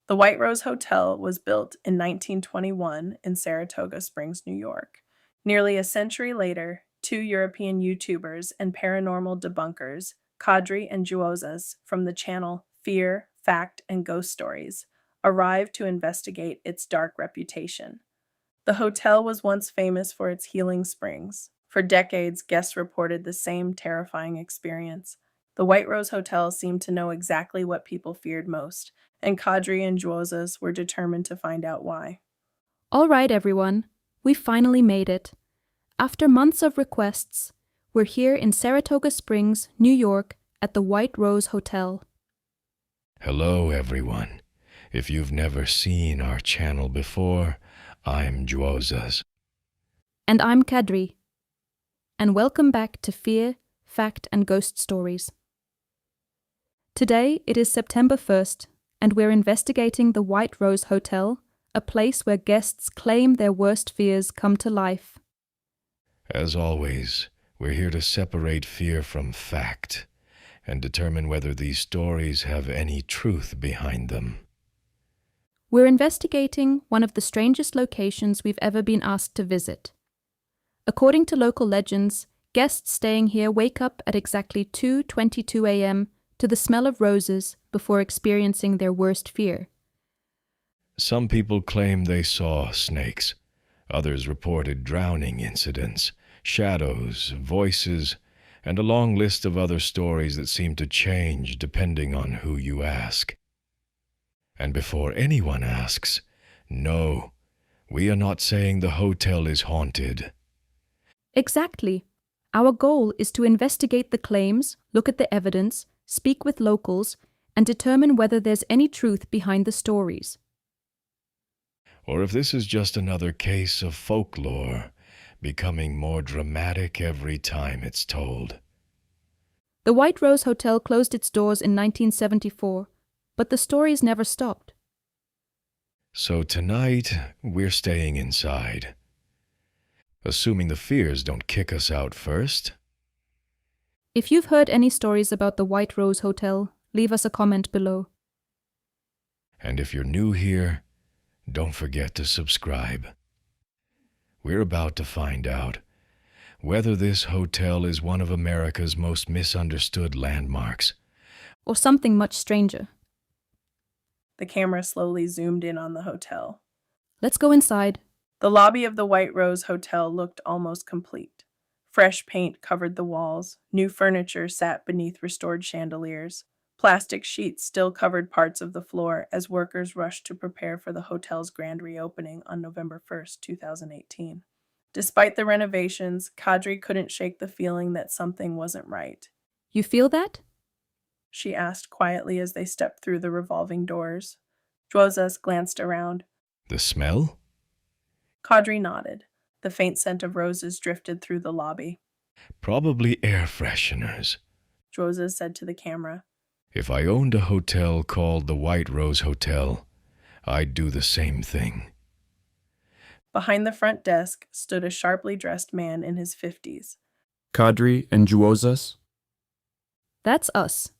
The White Rose Hotel was built in 1921 in Saratoga Springs, New York. Nearly a century later, two European YouTubers and paranormal debunkers, Kadri and Juozas, from the channel Fear, Fact, and Ghost Stories, arrived to investigate its dark reputation. The hotel was once famous for its healing springs. For decades, guests reported the same terrifying experience. The White Rose Hotel seemed to know exactly what people feared most, and Kadri and Juozas were determined to find out why. All right, everyone. We finally made it. After months of requests, we're here in Saratoga Springs, New York, at the White Rose Hotel. Hello, everyone. If you've never seen our channel before, I'm Juozas. And I'm Kadri. And welcome back to Fear, Fact, and Ghost Stories. Today it is September 1st, and we're investigating the White Rose Hotel, a place where guests claim their worst fears come to life. As always, we're here to separate fear from fact and determine whether these stories have any truth behind them. We're investigating one of the strangest locations we've ever been asked to visit. According to local legends, guests staying here wake up at exactly 2:22 a.m. to the smell of roses before experiencing their worst fear. Some people claim they saw snakes. Others reported drowning incidents, shadows, voices, and a long list of other stories that seem to change depending on who you ask. And before anyone asks, no, we are not saying the hotel is haunted. Exactly. Our goal is to investigate the claims, look at the evidence, speak with locals, and determine whether there's any truth behind the stories. Or if this is just another case of folklore, becoming more dramatic every time it's told. The White Rose Hotel closed its doors in 1974, but the stories never stopped. So tonight, we're staying inside. Assuming the fears don't kick us out first. If you've heard any stories about the White Rose Hotel, leave us a comment below. And if you're new here, don't forget to subscribe. We're about to find out whether this hotel is one of America's most misunderstood landmarks. Or something much stranger. The camera slowly zoomed in on the hotel. Let's go inside. The lobby of the White Rose Hotel looked almost complete. Fresh paint covered the walls, new furniture sat beneath restored chandeliers. Plastic sheets still covered parts of the floor as workers rushed to prepare for the hotel's grand reopening on November 1st, 2018. Despite the renovations, Kadri couldn't shake the feeling that something wasn't right. You feel that? She asked quietly as they stepped through the revolving doors. Juozas glanced around. The smell? Kadri nodded. The faint scent of roses drifted through the lobby. Probably air fresheners. Juozas said to the camera. If I owned a hotel called the White Rose Hotel, I'd do the same thing. Behind the front desk stood a sharply dressed man in his 50s. Kadri and Juozas? That's us.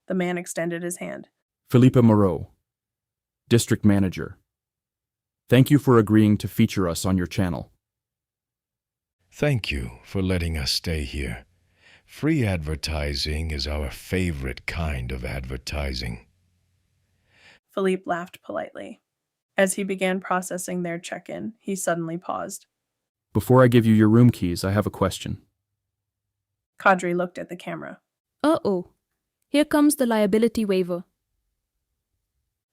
The man extended his hand. Philippa Moreau, District Manager. Thank you for agreeing to feature us on your channel. Thank you for letting us stay here. Free advertising is our favorite kind of advertising. Philippe laughed politely. As he began processing their check-in, he suddenly paused. Before I give you your room keys, I have a question. Kadri looked at the camera. Uh-oh. Here comes the liability waiver.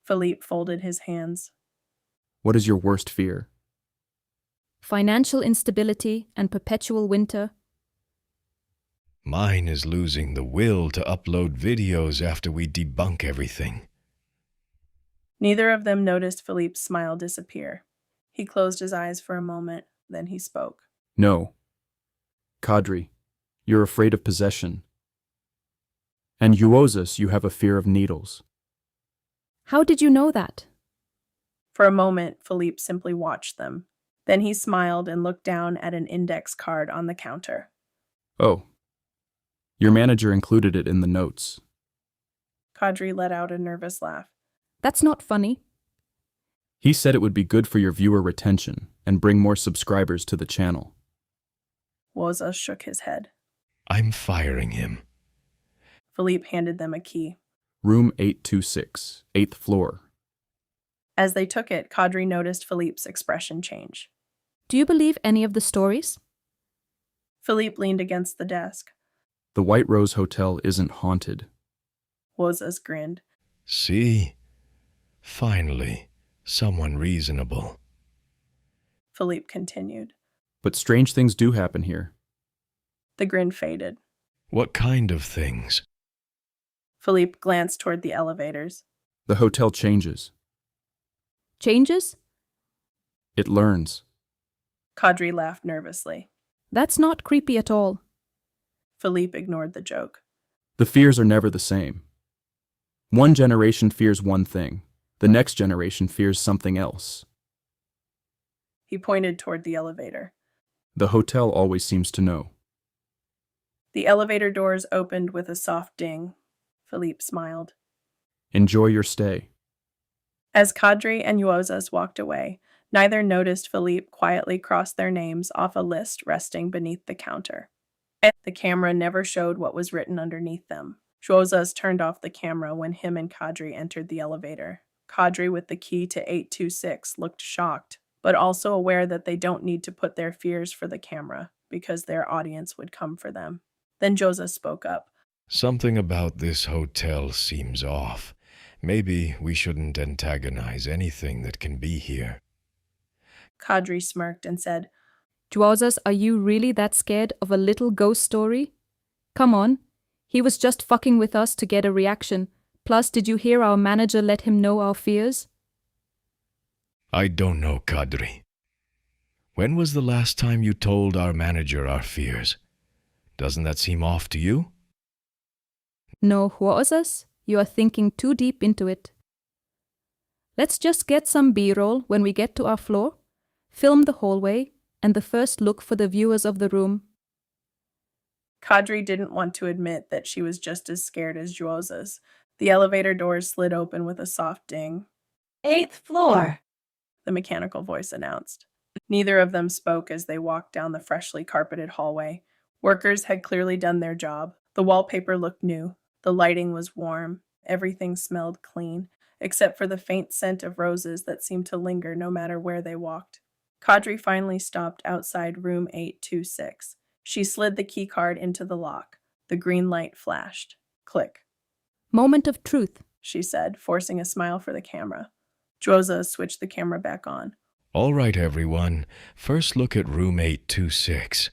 Philippe folded his hands. What is your worst fear? Financial instability and perpetual winter. Mine is losing the will to upload videos after we debunk everything. Neither of them noticed Philippe's smile disappear. He closed his eyes for a moment, then he spoke. No. Kadri, you're afraid of possession. And Juozas, you have a fear of needles. How did you know that? For a moment, Philippe simply watched them. Then he smiled and looked down at an index card on the counter. Oh. Your manager included it in the notes. Kadri let out a nervous laugh. That's not funny. He said it would be good for your viewer retention and bring more subscribers to the channel. Juozas shook his head. I'm firing him. Philippe handed them a key. Room 826, 8th floor. As they took it, Kadri noticed Philippe's expression change. Do you believe any of the stories? Philippe leaned against the desk. The White Rose Hotel isn't haunted. Juozas grinned. See? Finally, someone reasonable. Philippe continued. But strange things do happen here. The grin faded. What kind of things? Philippe glanced toward the elevators. The hotel changes. Changes? It learns. Kadri laughed nervously. That's not creepy at all. Philippe ignored the joke. The fears are never the same. One generation fears one thing. The next generation fears something else. He pointed toward the elevator. The hotel always seems to know. The elevator doors opened with a soft ding. Philippe smiled. Enjoy your stay. As Kadri and Juozas walked away, neither noticed Philippe quietly cross their names off a list resting beneath the counter. The camera never showed what was written underneath them. Juozas turned off the camera when him and Kadri entered the elevator. Kadri, with the key to 826, looked shocked, but also aware that they don't need to put their fears for the camera because their audience would come for them. Then Juozas spoke up. Something about this hotel seems off. Maybe we shouldn't antagonize anything that can be here. Kadri smirked and said, Juozas, are you really that scared of a little ghost story? Come on. He was just fucking with us to get a reaction. Plus, did you hear our manager let him know our fears? I don't know, Kadri. When was the last time you told our manager our fears? Doesn't that seem off to you? No, Juozas, you are thinking too deep into it. Let's just get some B-roll when we get to our floor, film the hallway, and the first look for the viewers of the room. Kadri didn't want to admit that she was just as scared as Juozas. The elevator doors slid open with a soft ding. 8th floor. The mechanical voice announced. Neither of them spoke as they walked down the freshly carpeted hallway. Workers had clearly done their job. The wallpaper looked new. The lighting was warm. Everything smelled clean, except for the faint scent of roses that seemed to linger no matter where they walked. Kadri finally stopped outside room 826. She slid the key card into the lock. The green light flashed. Click. Moment of truth, She said, forcing a smile for the camera. Juozas switched the camera back on. All right, everyone. First look at room 826.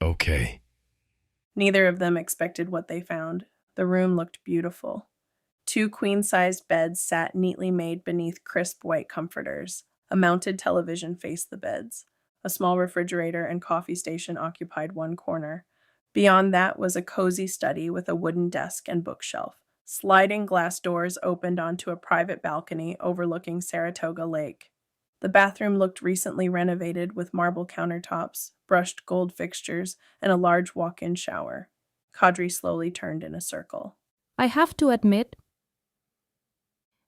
Okay. Neither of them expected what they found. The room looked beautiful. 2 queen-sized beds sat neatly made beneath crisp white comforters. A mounted television faced the beds. A small refrigerator and coffee station occupied one corner. Beyond that was a cozy study with a wooden desk and bookshelf. Sliding glass doors opened onto a private balcony overlooking Saratoga Lake. The bathroom looked recently renovated with marble countertops, brushed gold fixtures, and a large walk-in shower. Kadri slowly turned in a circle. I have to admit,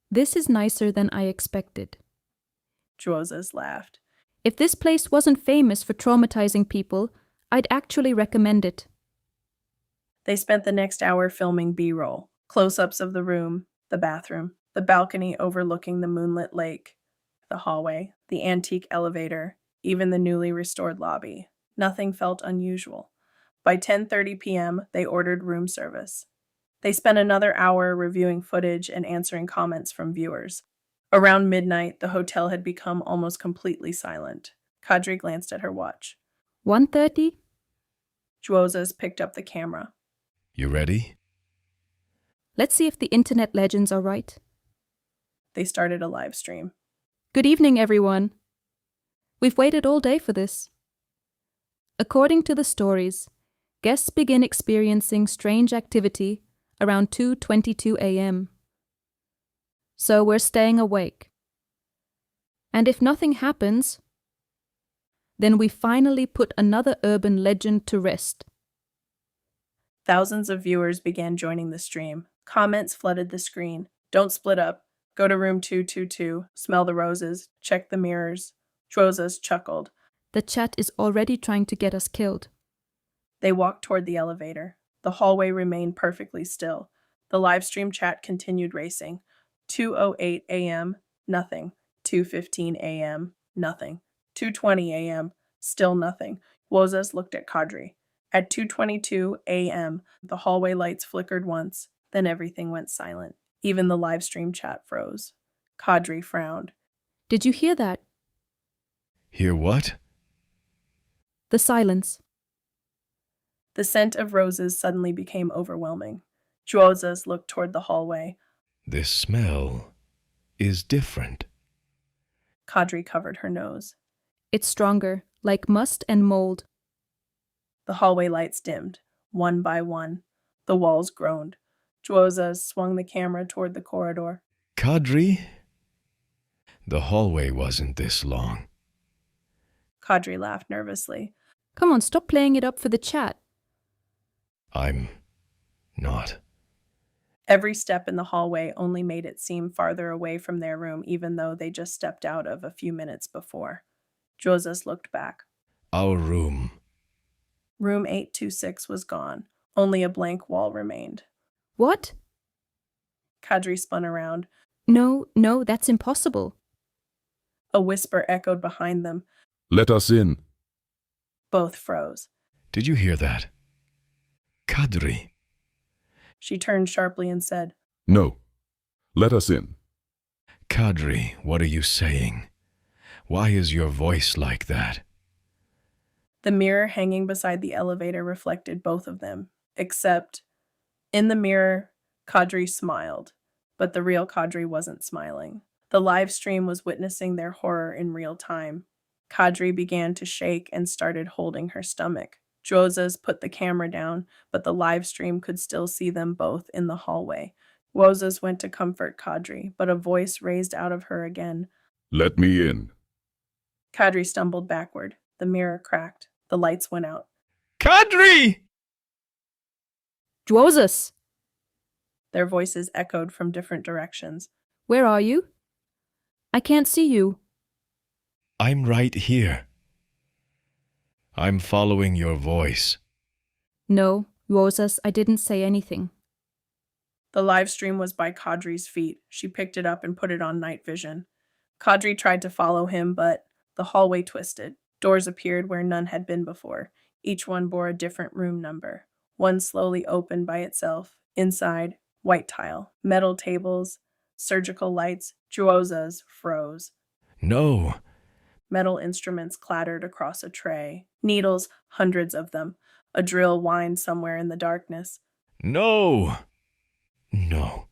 this is nicer than I expected. Juozas laughed. If this place wasn't famous for traumatizing people, I'd actually recommend it. They spent the next hour filming B-roll, close-ups of the room, the bathroom, the balcony overlooking the moonlit lake, the hallway, the antique elevator, even the newly restored lobby. Nothing felt unusual. By 10:30 p.m., they ordered room service. They spent another hour reviewing footage and answering comments from viewers. Around midnight, the hotel had become almost completely silent. Kadri glanced at her watch. 1:30? Juozas picked up the camera. You ready? Let's see if the internet legends are right. They started a live stream. Good evening, everyone. We've waited all day for this. According to the stories, guests begin experiencing strange activity around 2:22 a.m. So we're staying awake. And if nothing happens, then we finally put another urban legend to rest. Thousands of viewers began joining the stream. Comments flooded the screen. Don't split up. Go to room 222, smell the roses, check the mirrors. Juozas chuckled. The chat is already trying to get us killed. They walked toward the elevator. The hallway remained perfectly still. The livestream chat continued racing. 2:08 a.m., nothing. 2:15 a.m., nothing. 2:20 a.m., still nothing. Juozas looked at Kadri. At 2:22 a.m., the hallway lights flickered once, then everything went silent. Even the livestream chat froze. Kadri frowned. Did you hear that? Hear what? The silence. The scent of roses suddenly became overwhelming. Juozas looked toward the hallway. This smell is different. Kadri covered her nose. It's stronger, like must and mold. The hallway lights dimmed, one by one. The walls groaned. Juozas swung the camera toward the corridor. Kadri? The hallway wasn't this long. Kadri laughed nervously. Come on, stop playing it up for the chat. I'm not. Every step in the hallway only made it seem farther away from their room, even though they just stepped out of a few minutes before. Juozas looked back. Our room. Room 826 was gone. Only a blank wall remained. What? Kadri spun around. No, that's impossible. A whisper echoed behind them. Let us in. Both froze. Did you hear that? Kadri. She turned sharply and said, No. Let us in. Kadri, what are you saying? Why is your voice like that? The mirror hanging beside the elevator reflected both of them, except in the mirror, Kadri smiled, but the real Kadri wasn't smiling. The live stream was witnessing their horror in real time. Kadri began to shake and started holding her stomach. Juozas put the camera down, but the live stream could still see them both in the hallway. Juozas went to comfort Kadri, but a voice raised out of her again. Let me in. Kadri stumbled backward. The mirror cracked. The lights went out. Kadri! Juozas! Their voices echoed from different directions. Where are you? I can't see you. I'm right here. I'm following your voice. No, Juozas, I didn't say anything. The live stream was by Kadri's feet. She picked it up and put it on night vision. Kadri tried to follow him, but the hallway twisted. Doors appeared where none had been before. Each one bore a different room number. One slowly opened by itself. Inside, white tile, metal tables, surgical lights. Juozas froze. No. Metal instruments clattered across a tray. Needles, hundreds of them. A drill whined somewhere in the darkness. No. No.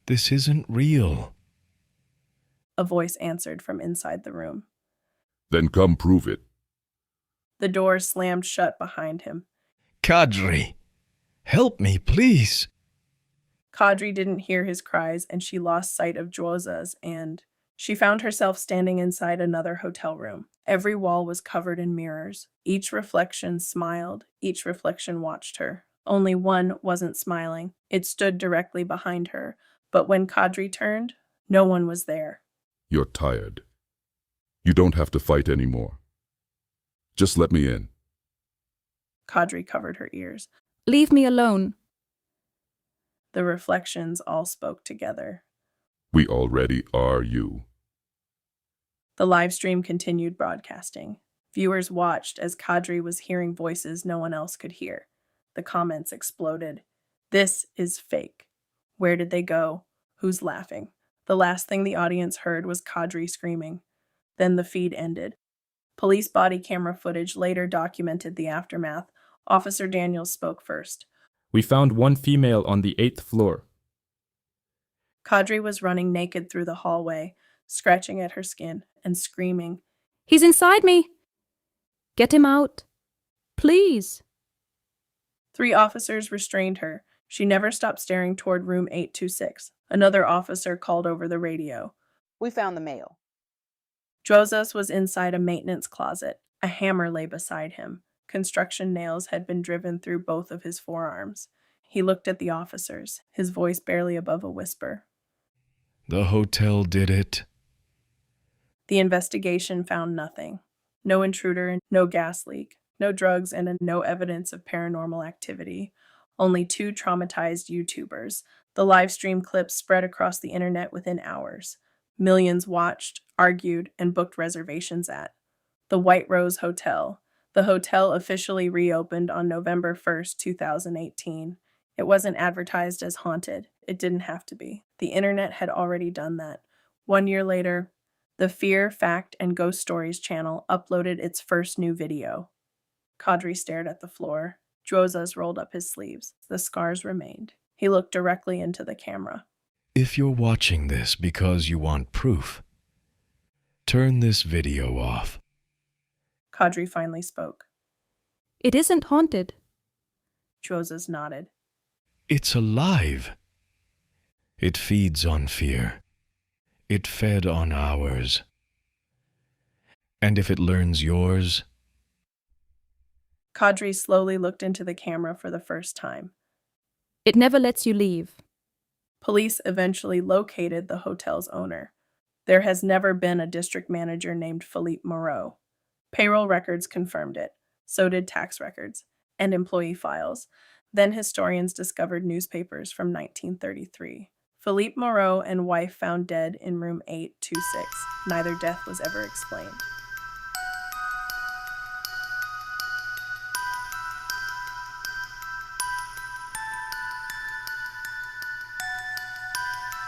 This isn't real. A voice answered from inside the room. Then come prove it. The door slammed shut behind him. Kadri, help me, please. Kadri didn't hear his cries, and she lost sight of Juozas, and she found herself standing inside another hotel room. Every wall was covered in mirrors. Each reflection smiled. Each reflection watched her. Only one wasn't smiling. It stood directly behind her. But when Kadri turned, no one was there. You're tired. You don't have to fight anymore. Just let me in. Kadri covered her ears. Leave me alone. The reflections all spoke together. We already are you. The live stream continued broadcasting. Viewers watched as Kadri was hearing voices no one else could hear. The comments exploded. This is fake. Where did they go? Who's laughing? The last thing the audience heard was Kadri screaming. Then the feed ended. Police body camera footage later documented the aftermath. Officer Daniels spoke first. We found one female on the 8th floor. Kadri was running naked through the hallway, scratching at her skin and screaming. He's inside me. Get him out. Please. 3 officers restrained her. She never stopped staring toward room 826. Another officer called over the radio. We found the male. Juozas was inside a maintenance closet. A hammer lay beside him. Construction nails had been driven through both of his forearms. He looked at the officers, his voice barely above a whisper. The hotel did it. The investigation found nothing. No intruder, no gas leak, no drugs, and no evidence of paranormal activity. Only 2 traumatized YouTubers. The live stream clips spread across the internet within hours. Millions watched, argued, and booked reservations at the White Rose Hotel. The hotel officially reopened on November 1st, 2018. It wasn't advertised as haunted. It didn't have to be. The internet had already done that. 1 year later, the Fear, Fact, and Ghost Stories channel uploaded its first new video. Kadri stared at the floor. Juozas rolled up his sleeves. The scars remained. He looked directly into the camera. If you're watching this because you want proof, turn this video off. Kadri finally spoke. It isn't haunted. Juozas nodded. It's alive. It feeds on fear. It fed on ours. And if it learns yours, Kadri slowly looked into the camera for the first time. It never lets you leave. Police eventually located the hotel's owner. There has never been a district manager named Philippe Moreau. Payroll records confirmed it. So did tax records and employee files. Then historians discovered newspapers from 1933. Philippe Moreau and wife found dead in room 826. Neither death was ever explained.